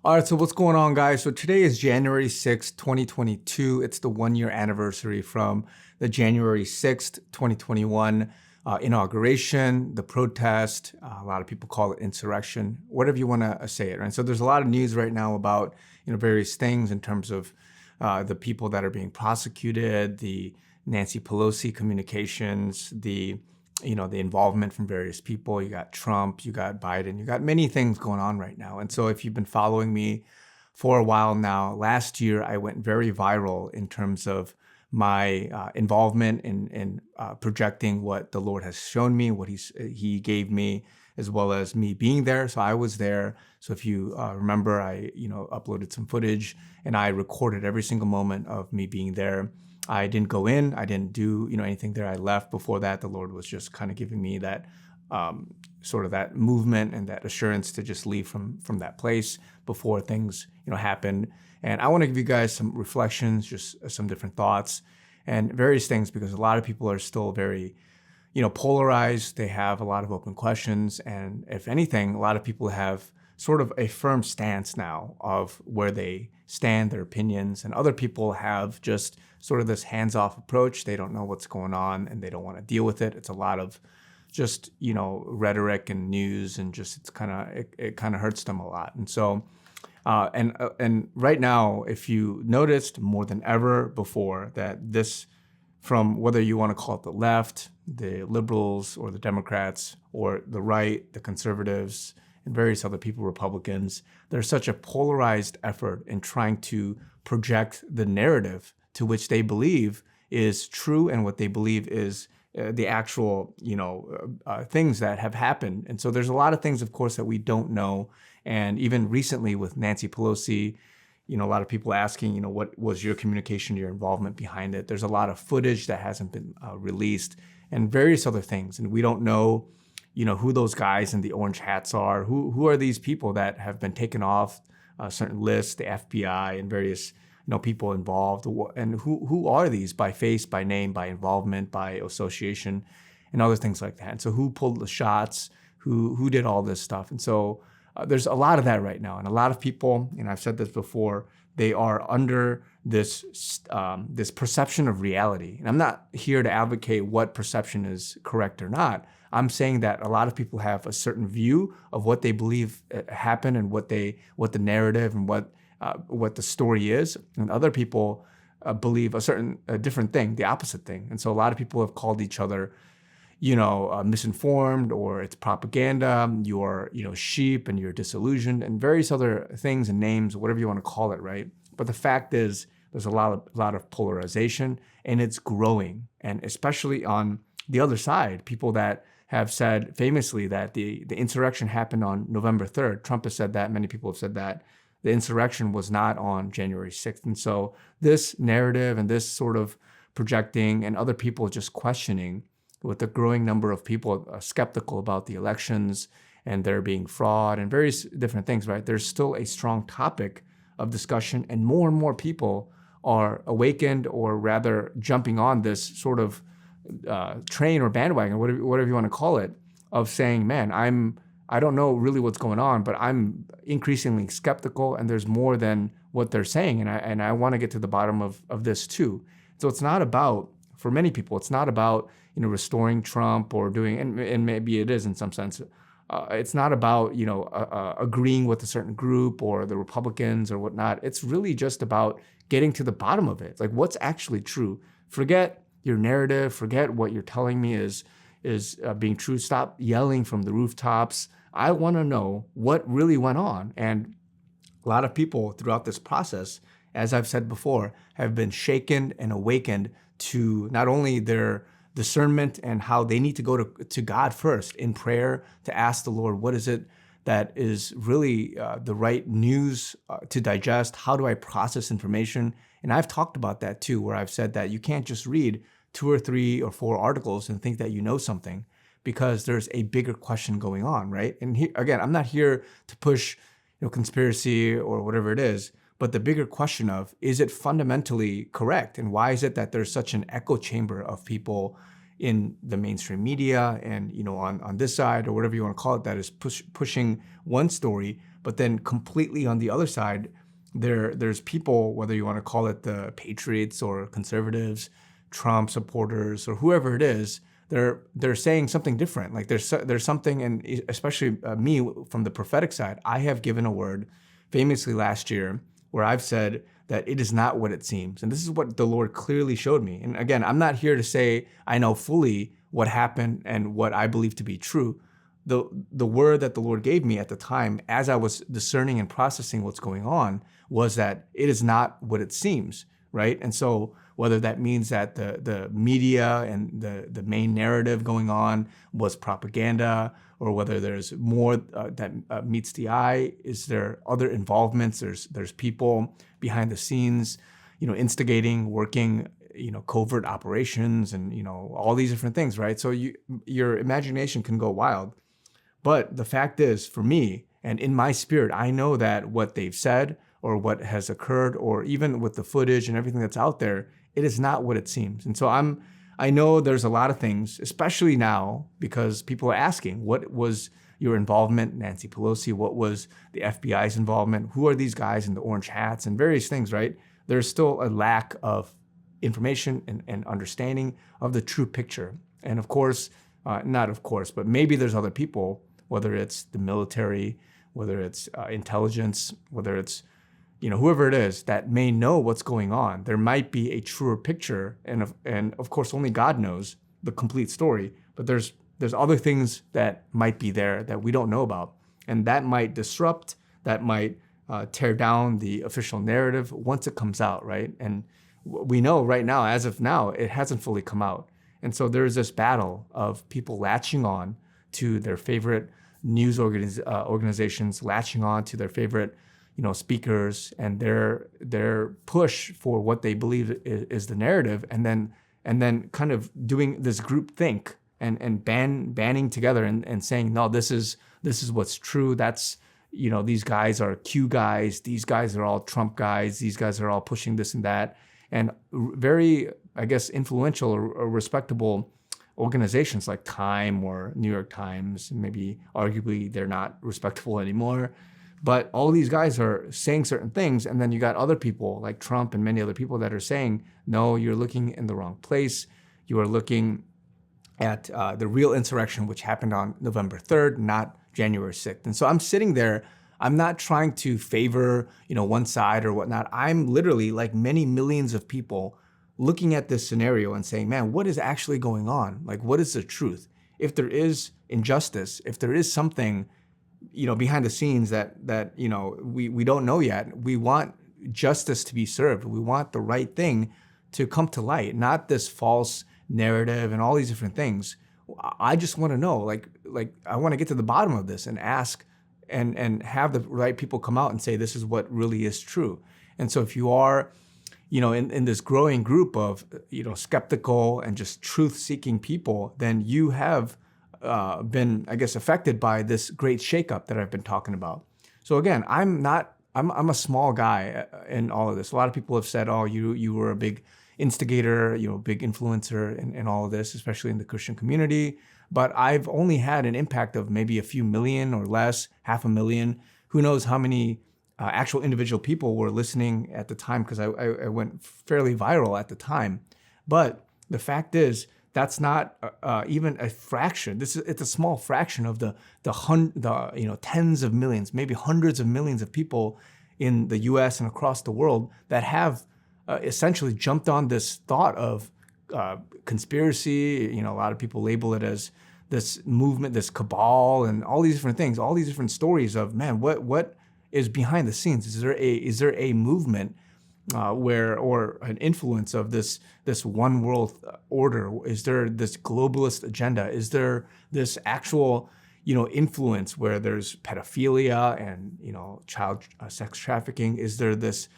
All right, so what's going on, guys? So today is January 6th, 2022. It's the 1 year anniversary from the January 6th, 2021 inauguration, the protest. A lot of people call it insurrection, whatever you want to say it, right? So there's a lot of news right now about, various things in terms of the people that are being prosecuted, the Nancy Pelosi communications, the involvement from various people. You got Trump, you got Biden, you got many things going on right now. And so if you've been following me for a while now, last year I went very viral in terms of my involvement in projecting what the Lord has shown me, what He gave me, as well as me being there. So I was there. So if you remember, I uploaded some footage and I recorded every single moment of me being there. I didn't go in. I didn't do anything there. I left before that. The Lord was just kind of giving me that sort of that movement and that assurance to just leave from that place before things happened. And I want to give you guys some reflections, just some different thoughts and various things, because a lot of people are still very polarized. They have a lot of open questions, and if anything, a lot of people have sort of a firm stance now of where they stand, their opinions, and other people have just sort of this hands-off approach. They don't know what's going on and they don't want to deal with it. It's a lot of just rhetoric and news, and just it kind of hurts them a lot. And so and right now, if you noticed more than ever before, that this, from whether you want to call it the left, the liberals, or the Democrats, or the right, the conservatives, and various other people, Republicans, there's such a polarized effort in trying to project the narrative to which they believe is true and what they believe is the actual, things that have happened. And so there's a lot of things, of course, that we don't know. And even recently with Nancy Pelosi, a lot of people asking, what was your communication, your involvement behind it? There's a lot of footage that hasn't been released and various other things. And we don't know, who those guys in the orange hats are. Who are these people that have been taken off certain lists, the FBI and various people involved, and who are these by face, by name, by involvement, by association, and other things like that. And so who pulled the shots, who did all this stuff. And so there's a lot of that right now. And a lot of people, and I've said this before, they are under this this perception of reality. And I'm not here to advocate what perception is correct or not. I'm saying that a lot of people have a certain view of what they believe happened and what the narrative and what the story is, and other people believe a different thing, the opposite thing. And so a lot of people have called each other, misinformed, or it's propaganda, you're, sheep, and you're disillusioned, and various other things and names, whatever you want to call it, right? But the fact is, there's a lot of polarization, and it's growing. And especially on the other side, people that have said famously that the insurrection happened on November 3rd. Trump has said that. Many people have said that. The insurrection was not on January 6th. And so this narrative and this sort of projecting, and other people just questioning, with the growing number of people skeptical about the elections and there being fraud and various different things, right? There's still a strong topic of discussion, and more people are awakened, or rather jumping on this sort of train or bandwagon, whatever you want to call it, of saying, man, I don't know really what's going on, but I'm increasingly skeptical, and there's more than what they're saying. And I want to get to the bottom of this too. So it's not about, for many people, it's not about, restoring Trump or doing, and maybe it is in some sense. It's not about, agreeing with a certain group or the Republicans or whatnot. It's really just about getting to the bottom of it. Like, what's actually true. Forget your narrative. Forget what you're telling me is being true. Stop yelling from the rooftops. I want to know what really went on. And a lot of people throughout this process, as I've said before, have been shaken and awakened to not only their discernment and how they need to go to God first in prayer to ask the Lord, what is it that is really the right news to digest? How do I process information? And I've talked about that too, where I've said that you can't just read 2 or 3 or 4 articles and think that you know something, because there's a bigger question going on, right? And again, I'm not here to push conspiracy or whatever it is, but the bigger question of, is it fundamentally correct? And why is it that there's such an echo chamber of people in the mainstream media and, on this side or whatever you want to call it, that is pushing one story, but then completely on the other side, there's people, whether you want to call it the patriots or conservatives, Trump supporters, or whoever it is, they're saying something different. Like there's something, and especially me from the prophetic side, I have given a word famously last year where I've said that it is not what it seems. And this is what the Lord clearly showed me. And again, I'm not here to say I know fully what happened and what I believe to be true. The word that the Lord gave me at the time, as I was discerning and processing what's going on, was that it is not what it seems, right? And so whether that means that the media and the main narrative going on was propaganda, or whether there's more that meets the eye, is there other involvements? There's people behind the scenes, instigating, working, covert operations, and all these different things, right? So your imagination can go wild. But the fact is, for me, and in my spirit, I know that what they've said or what has occurred, or even with the footage and everything that's out there, it is not what it seems. And so I know there's a lot of things, especially now, because people are asking, what was your involvement, Nancy Pelosi? What was the FBI's involvement? Who are these guys in the orange hats and various things, right? There's still a lack of information and understanding of the true picture. And of course, not of course, but maybe there's other people, whether it's the military, whether it's intelligence, whether it's whoever it is that may know what's going on. There might be a truer picture, and of course only God knows the complete story. But there's other things that might be there that we don't know about, and that might disrupt, that might tear down the official narrative once it comes out, right? And we know right now, as of now, it hasn't fully come out, and so there's this battle of people latching on to their favorite news organizations, latching on to their favorite speakers, and their push for what they believe is the narrative, and then kind of doing this group think and banding together and saying, no, this is what's true. That's these guys are Q guys, these guys are all Trump guys, these guys are all pushing this and that, and very, I guess, influential or respectable organizations like Time or New York Times. Maybe arguably they're not respectable anymore. But all these guys are saying certain things, and then you got other people like Trump and many other people that are saying, no, you're looking in the wrong place. You are looking at the real insurrection, which happened on November 3rd, not January 6th. And so I'm sitting there. I'm not trying to favor, one side or whatnot. I'm literally, like many millions of people, looking at this scenario and saying, man, what is actually going on? Like, what is the truth? If there is injustice, if there is something behind the scenes that we don't know yet, we want justice to be served. We want the right thing to come to light, not this false narrative and all these different things. I just want to know, like I want to get to the bottom of this and ask and have the right people come out and say, this is what really is true. And so if you are, in this growing group of, skeptical and just truth-seeking people, then you have been, I guess, affected by this great shakeup that I've been talking about. So again, I'm a small guy in all of this. A lot of people have said, oh, you were a big instigator, big influencer in all of this, especially in the Christian community. But I've only had an impact of maybe a few million or less, 500,000. Who knows how many actual individual people were listening at the time, because I went fairly viral at the time. But the fact is, that's not even a fraction. It's a small fraction of the tens of millions, maybe hundreds of millions of people in the U.S. and across the world that have essentially jumped on this thought of conspiracy. A lot of people label it as this movement, this cabal, and all these different things, all these different stories of, man, what is behind the scenes? Is there a movement or an influence of this one world order? Is there this globalist agenda? Is there this actual influence where there's pedophilia and child sex trafficking? Is there this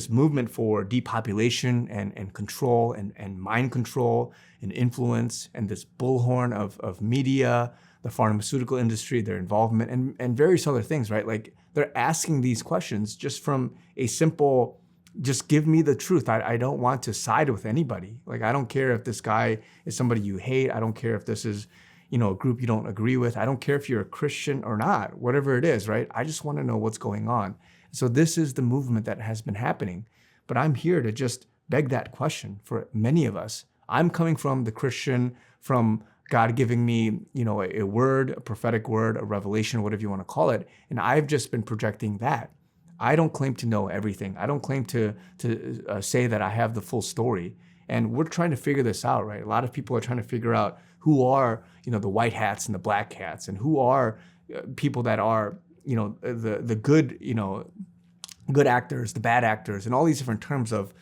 movement for depopulation and control and mind control and influence, and this bullhorn of media, the pharmaceutical industry, their involvement, and various other things, right? Like, they're asking these questions just from a simple just give me the truth. I don't want to side with anybody. Like, I don't care if this guy is somebody you hate. I don't care if this is, a group you don't agree with. I don't care if you're a Christian or not, whatever it is, right? I just want to know what's going on. So this is the movement that has been happening. But I'm here to just beg that question for many of us. I'm coming from the Christian, from God giving me, a word, a prophetic word, a revelation, whatever you want to call it. And I've just been projecting that. I don't claim to know everything. I don't claim to say that I have the full story. And we're trying to figure this out, right? A lot of people are trying to figure out who are, the white hats and the black hats, and who are people that are, the good, good actors, the bad actors, and all these different terms of,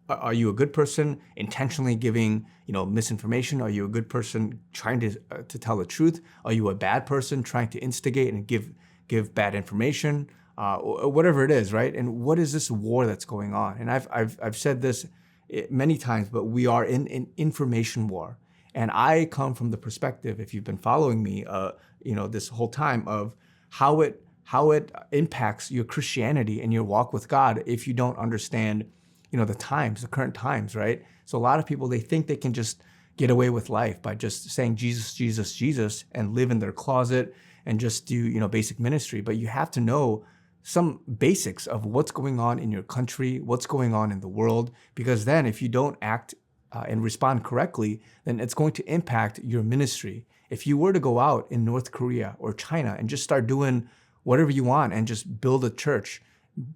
are you a good person intentionally giving, misinformation? Are you a good person trying to tell the truth? Are you a bad person trying to instigate and give bad information? Or whatever it is, right? And what is this war that's going on? And I've said this many times, but we are in an information war. And I come from the perspective, if you've been following me, this whole time, of how it impacts your Christianity and your walk with God if you don't understand, the current times, right? So a lot of people, they think they can just get away with life by just saying Jesus, Jesus, Jesus, and live in their closet and just do, basic ministry. But you have to know some basics of what's going on in your country, what's going on in the world, because then if you don't act and respond correctly, then it's going to impact your ministry. If you were to go out in North Korea or China and just start doing whatever you want and just build a church,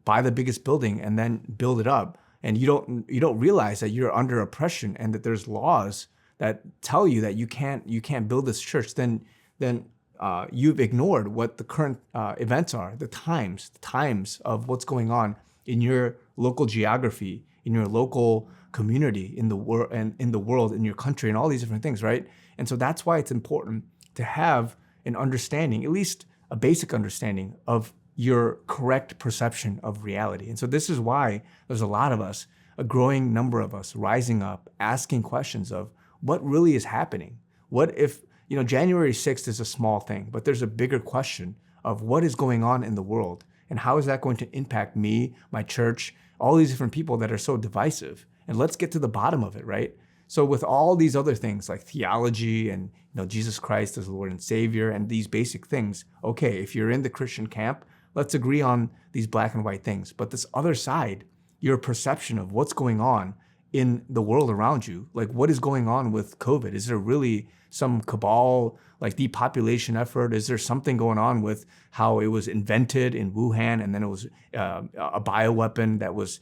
buy the biggest building and then build it up, and you don't realize that you're under oppression and that there's laws that tell you that you can't build this church, then you've ignored what the current events are, the times of what's going on in your local geography, in your local community, in the world, and in the world, in your country, and all these different things, right? And so that's why it's important to have an understanding, at least a basic understanding of your correct perception of reality. And so this is why there's a lot of us, a growing number of us, rising up, asking questions of what really is happening. What if, January 6th is a small thing, but there's a bigger question of what is going on in the world, and how is that going to impact me, my church, all these different people that are so divisive. And let's get to the bottom of it, right? So with all these other things like theology and Jesus Christ as Lord and Savior and these basic things, okay, if you're in the Christian camp, let's agree on these black and white things. But this other side, your perception of what's going on in the world around you, like what is going on with COVID? Is there really some cabal, like depopulation effort? Is there something going on with how it was invented in Wuhan and then it was a bioweapon that was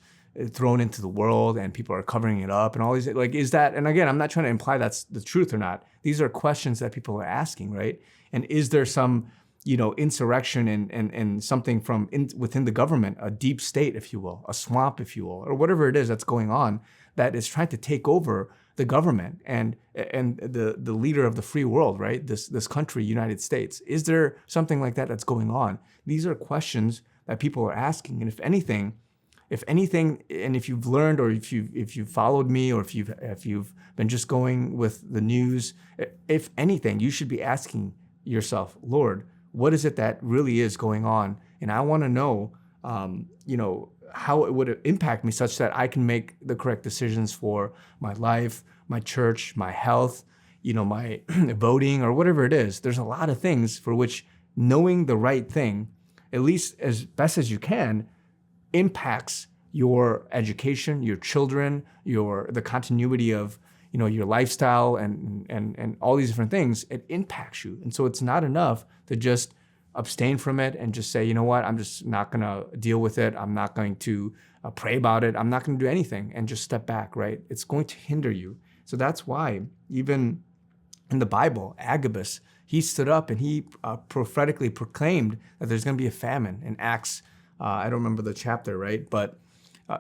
thrown into the world and people are covering it up and all these, like, is that, and again, I'm not trying to imply that's the truth or not. These are questions that people are asking, right? And is there some, insurrection and something from within the government, a deep state, if you will, a swamp, if you will, or whatever it is that's going on that is trying to take over the government and the leader of the free world, right? This country, United States. Is there something like that that's going on? These are questions that people are asking. And if anything, and if you've learned, or if you've followed me, or if you've been just going with the news, if anything, you should be asking yourself, Lord, what is it that really is going on? And I want to know, how it would impact me such that I can make the correct decisions for my life, my church, my health, my voting, or whatever it is. There's a lot of things for which knowing the right thing, at least as best as you can, impacts your education, your children, the continuity of your lifestyle and all these different things. It impacts you. And so it's not enough to just abstain from it and just say, I'm just not going to deal with it. I'm not going to pray about it. I'm not going to do anything, and just step back, right? It's going to hinder you. So that's why even in the Bible, Agabus, he stood up and he prophetically proclaimed that there's going to be a famine in Acts. I don't remember the chapter, right? But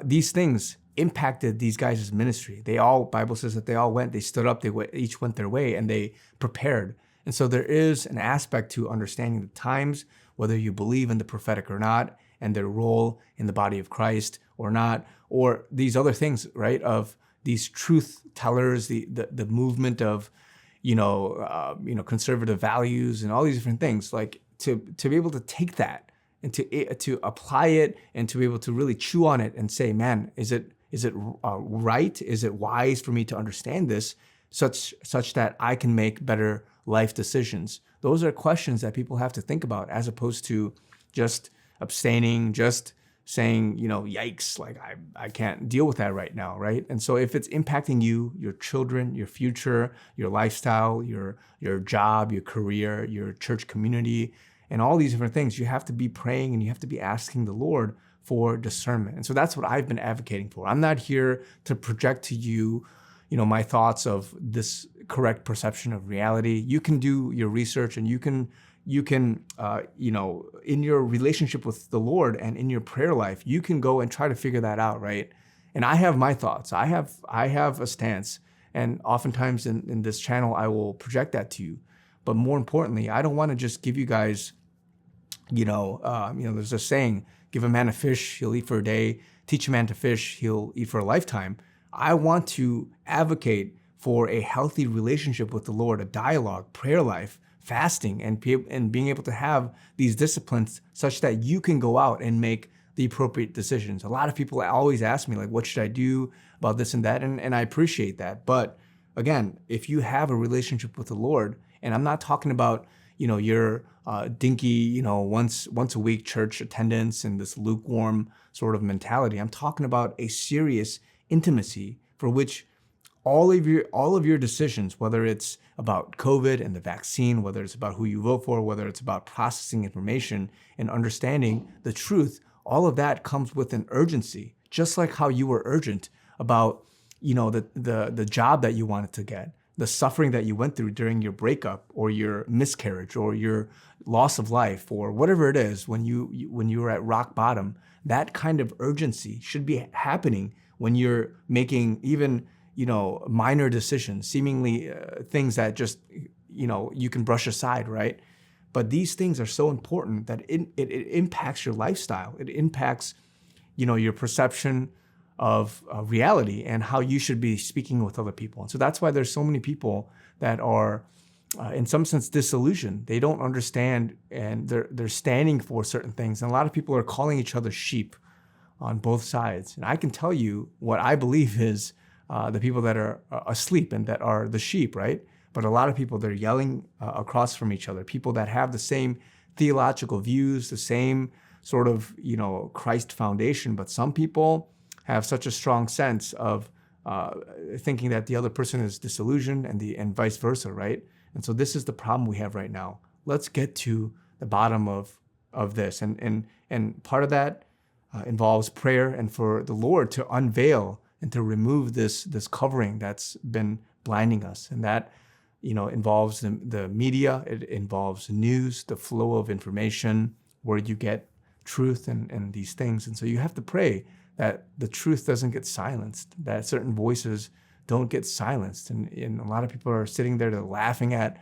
these things impacted these guys' ministry. Bible says that they all went, they stood up, each went their way, and they prepared. And so there is an aspect to understanding the times, whether you believe in the prophetic or not, and their role in the body of Christ or not, or these other things, right? Of these truth tellers, the movement of, conservative values and all these different things. Like to be able to take that and to apply it and to be able to really chew on it and say, man, is it right? Is it wise for me to understand this such that I can make better life decisions? Those are questions that people have to think about, as opposed to just abstaining, just saying, yikes, like I can't deal with that right now, right? And so if it's impacting you, your children, your future, your lifestyle, your job, your career, your church community, and all these different things, you have to be praying and you have to be asking the Lord for discernment. And so that's what I've been advocating for. I'm not here to project to you, my thoughts of this correct perception of reality. You can do your research, and you can, in your relationship with the Lord and in your prayer life, you can go and try to figure that out, right? And I have my thoughts. I have a stance, and oftentimes in this channel, I will project that to you. But more importantly, I don't want to just give you guys, there's a saying, give a man a fish, he'll eat for a day. Teach a man to fish, he'll eat for a lifetime. I want to advocate for a healthy relationship with the Lord, a dialogue, prayer life, fasting, and being able to have these disciplines such that you can go out and make the appropriate decisions. A lot of people always ask me, like, what should I do about this and that? And I appreciate that. But again, if you have a relationship with the Lord, and I'm not talking about, your dinky, once a week church attendance and this lukewarm sort of mentality. I'm talking about a serious intimacy for which all of your decisions, whether it's about COVID and the vaccine, whether it's about who you vote for, whether it's about processing information and understanding the truth, all of that comes with an urgency, just like how you were urgent about, the job that you wanted to get, the suffering that you went through during your breakup or your miscarriage or your loss of life or whatever it is when you were at rock bottom. That kind of urgency should be happening when you're making even minor decisions, seemingly things that just you can brush aside, right? But these things are so important that it impacts your lifestyle. It impacts your perception of reality and how you should be speaking with other people. And so that's why there's so many people that are in some sense disillusioned. They don't understand, and they're standing for certain things. And a lot of people are calling each other sheep on both sides. And I can tell you what I believe is the people that are asleep and that are the sheep, right? But a lot of people, they're yelling across from each other, people that have the same theological views, the same sort of, Christ foundation. But some people have such a strong sense of thinking that the other person is disillusioned and vice versa, right? And so this is the problem we have right now. Let's get to the bottom of this. And part of that involves prayer and for the Lord to unveil and to remove this covering that's been blinding us. And that, involves the media, it involves news, the flow of information, where you get truth and these things. And so you have to pray that the truth doesn't get silenced, that certain voices don't get silenced. And a lot of people are sitting there, they're laughing at,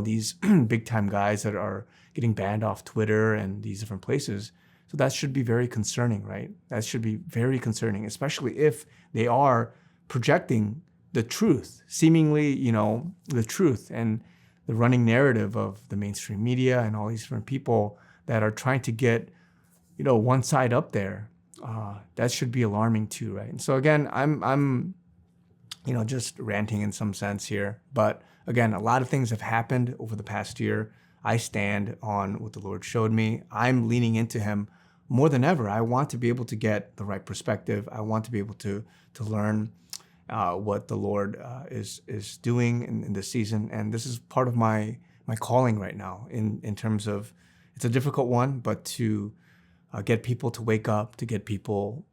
these big time guys that are getting banned off Twitter and these different places. So that should be very concerning, right? That should be very concerning, especially if they are projecting the truth, seemingly, the truth and the running narrative of the mainstream media and all these different people that are trying to get, one side up there. That should be alarming too, right? And so again, I'm just ranting in some sense here. But again, a lot of things have happened over the past year. I stand on what the Lord showed me. I'm leaning into Him more than ever. I want to be able to get the right perspective. I want to be able to learn what the Lord is doing in this season. And this is part of my calling right now in terms of, it's a difficult one, but to get people to wake up, to get people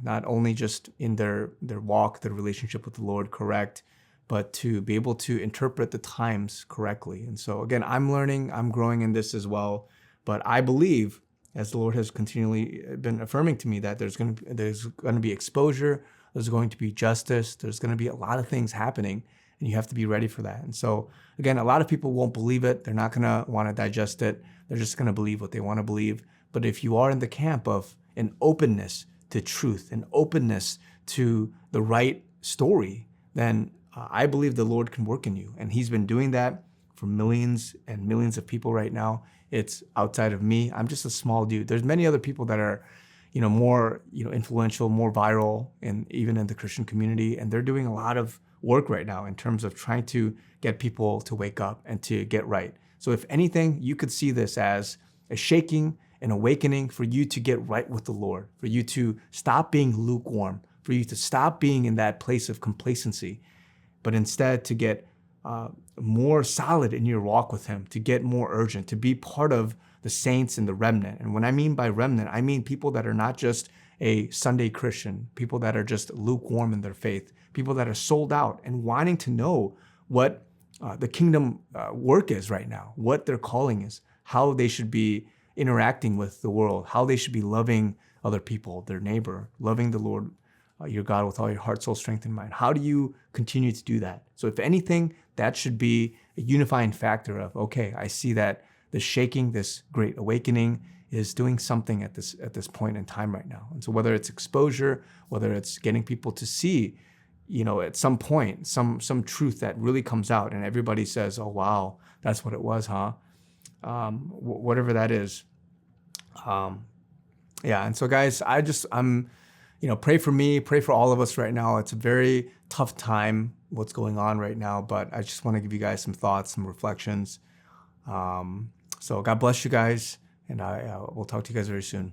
not only just in their walk, their relationship with the Lord correct, but to be able to interpret the times correctly. And so again, I'm learning, I'm growing in this as well. But I believe, as the Lord has continually been affirming to me, that there's going to be exposure, there's going to be justice, there's going to be a lot of things happening, and you have to be ready for that. And so again, a lot of people won't believe it. They're not going to want to digest it. They're just going to believe what they want to believe. But if you are in the camp of an openness to truth, an openness to the right story, then I believe the Lord can work in you. And He's been doing that for millions and millions of people right now. It's outside of me. I'm just a small dude. There's many other people that are, more, influential, more viral, and even in the Christian community. And they're doing a lot of work right now in terms of trying to get people to wake up and to get right. So if anything, you could see this as a shaking, an awakening for you to get right with the Lord, for you to stop being lukewarm, for you to stop being in that place of complacency, but instead to get more solid in your walk with him, to get more urgent, to be part of the saints and the remnant. And when I mean by remnant, I mean people that are not just a Sunday Christian, people that are just lukewarm in their faith, people that are sold out and wanting to know what the kingdom work is right now, what their calling is, how they should be interacting with the world, how they should be loving other people, their neighbor, loving the Lord your God with all your heart, soul, strength, and mind. How do you continue to do that? So if anything, that should be a unifying factor of, okay, I see that this shaking, this great awakening is doing something at this point in time right now. And so whether it's exposure, whether it's getting people to see, at some point, some truth that really comes out and everybody says, oh, wow, that's what it was, huh? Whatever that is. Yeah. And so guys, I'm pray for me, pray for all of us right now. It's a very tough time, what's going on right now, but I just want to give you guys some thoughts, some reflections. So God bless you guys, and I will talk to you guys very soon.